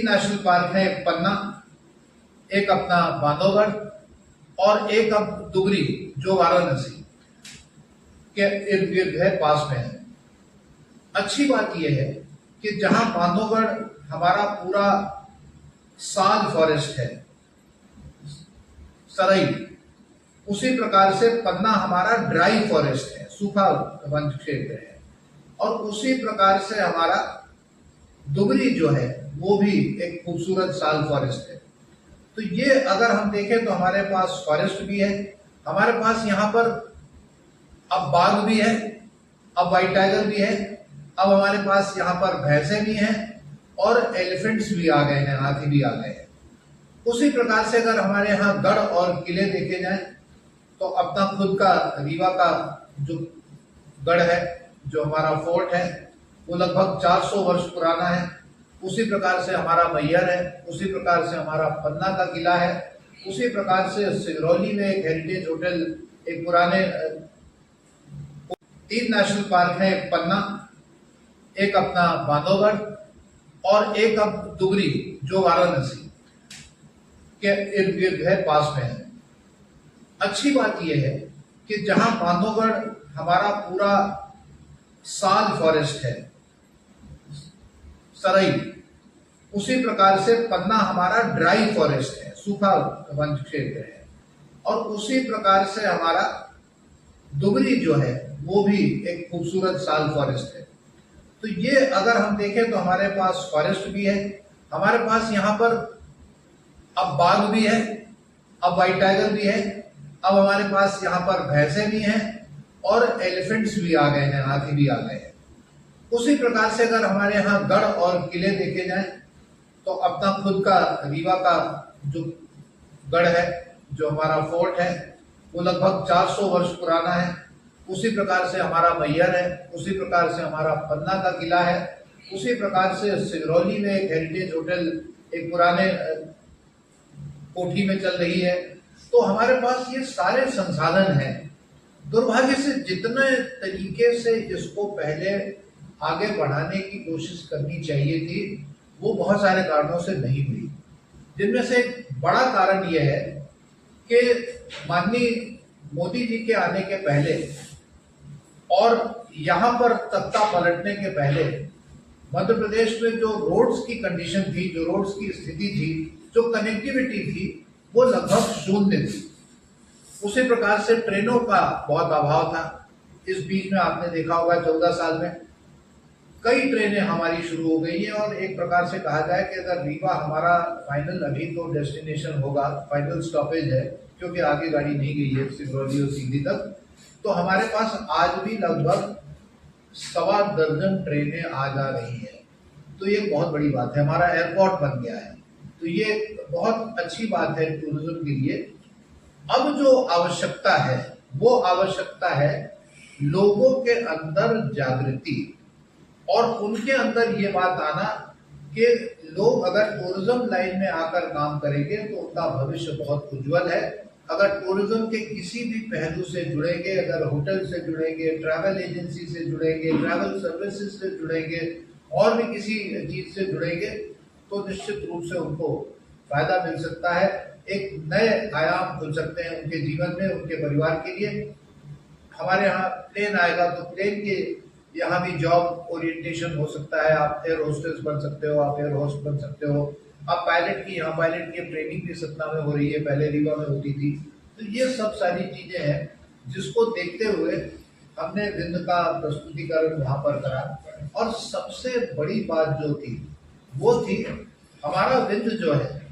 तीन national park है, एक पन्ना, एक अपना बांधवगढ़ और एक अब दुगरी जो वाराणसी के इर्द गिर्द है, पास में है। अच्छी बात यह है कि जहां बांधवगढ़ हमारा पूरा साल फॉरेस्ट है, सरई, उसी प्रकार से पन्ना हमारा ड्राई फॉरेस्ट है, सूखा वन क्षेत्र है, और उसी प्रकार से हमारा दुगरी जो है वो भी एक खूबसूरत साल फॉरेस्ट है। तो ये अगर हम देखें तो हमारे पास फॉरेस्ट भी है, हमारे पास यहाँ पर अब बाघ भी है, अब व्हाइट टाइगर भी है, अब हमारे पास यहाँ पर भैंसे भी हैं और एलिफेंट्स भी आ गए हैं, हाथी भी आ गए हैं। उसी प्रकार से अगर हमारे यहाँ गढ़ और किले देखे जाएं तो अपना खुद का रीवा का जो गढ़ है, जो हमारा फोर्ट है, वो लगभग 400 वर्ष पुराना है। उसी प्रकार से हमारा मैहर है, उसी प्रकार से हमारा पन्ना का किला है, उसी प्रकार से सिगरौली में एक हेरिटेज होटल, एक पुराने तीन नेशनल पार्क है, एक पन्ना, एक अपना बांधवगढ़ और एक अब दुगरी जो वाराणसी के इर्द गिर्द है, पास में है। अच्छी बात यह है कि जहां बांधवगढ़ हमारा पूरा साल फॉरेस्ट है, सरई, उसी प्रकार से पन्ना हमारा ड्राई फॉरेस्ट है, सूखा वन क्षेत्र है, और उसी प्रकार से हमारा दुगरी जो है वो भी एक खूबसूरत साल फॉरेस्ट है। तो ये अगर हम देखें तो हमारे पास फॉरेस्ट भी है, हमारे पास यहाँ पर अब बाघ भी है, अब व्हाइट टाइगर भी है, अब हमारे पास यहाँ पर भैंसे भी हैं और एलिफेंट्स भी आ गए हैं, हाथी भी आ गए हैं। उसी प्रकार से अगर हमारे यहाँ गढ़ और किले देखे जाएं तो अपना खुद का रीवा का जो गढ़ है, जो हमारा फोर्ट है, वो लगभग 400 वर्ष पुराना है। उसी प्रकार से हमारा मैहर है, उसी प्रकार से हमारा पन्ना का किला है, उसी प्रकार से सिगरौली में एक हेरिटेज होटल, एक पुराने कोठी में चल रही है। तो हमारे पास ये सारे संसाधन हैं। दुर्भाग्य से जितने तरीके से इसको पहले आगे बढ़ाने की कोशिश करनी चाहिए थी, वो बहुत सारे कारणों से नहीं हुई। जिनमें से एक बड़ा कारण यह है कि माननीय मोदी जी के आने के पहले और यहाँ पर सत्ता पलटने के पहले मध्य प्रदेश में जो रोड्स की कंडीशन थी, जो रोड्स की स्थिति थी, जो कनेक्टिविटी थी, वो लगभग शून्य थी। उसी प्रकार से ट्रेनों का बहुत अभाव था। इस बीच में आपने देखा होगा 14 साल में कई ट्रेनें हमारी शुरू हो गई हैं, और एक प्रकार से कहा जाए कि अगर रीवा हमारा फाइनल अभी तो डेस्टिनेशन होगा, फाइनल स्टॉपेज है, क्योंकि आगे गाड़ी नहीं गई है सिगरौली और सीधी तक, तो हमारे पास आज भी लगभग 1.25 दर्जन ट्रेनें आ जा रही हैं। तो ये बहुत बड़ी बात है, हमारा एयरपोर्ट बन गया है। तो ये बहुत अच्छी बात है टूरिज्म के लिए। अब जो आवश्यकता है वो आवश्यकता है लोगों के अंदर जागृति, और उनके अंदर ये बात आना कि लोग अगर टूरिज्म लाइन में आकर काम करेंगे तो उनका भविष्य बहुत उज्जवल है। अगर टूरिज्म के किसी भी पहलू से जुड़ेंगे, अगर होटल से जुड़ेंगे, ट्रैवल एजेंसी से जुड़ेंगे, ट्रैवल सर्विसेज से जुड़ेंगे, और भी किसी चीज से जुड़ेंगे, तो निश्चित रूप से उनको फायदा मिल सकता है। एक नए आयाम खुल सकते हैं उनके जीवन में, उनके परिवार के लिए। हमारे यहाँ प्लेन आएगा तो प्लेन के यहाँ भी जॉब ओरिएंटेशन हो सकता है। आप एयर होस्टेस बन सकते हो, आप एयर होस्ट बन सकते हो, आप पायलट की, यहाँ पायलट की ट्रेनिंग भी सतना में हो रही है, पहले रीवा में होती थी। तो ये सब सारी चीजें हैं जिसको देखते हुए हमने विंध का प्रस्तुतिकरण वहां पर करा। और सबसे बड़ी बात जो थी वो थी हमारा विंध जो है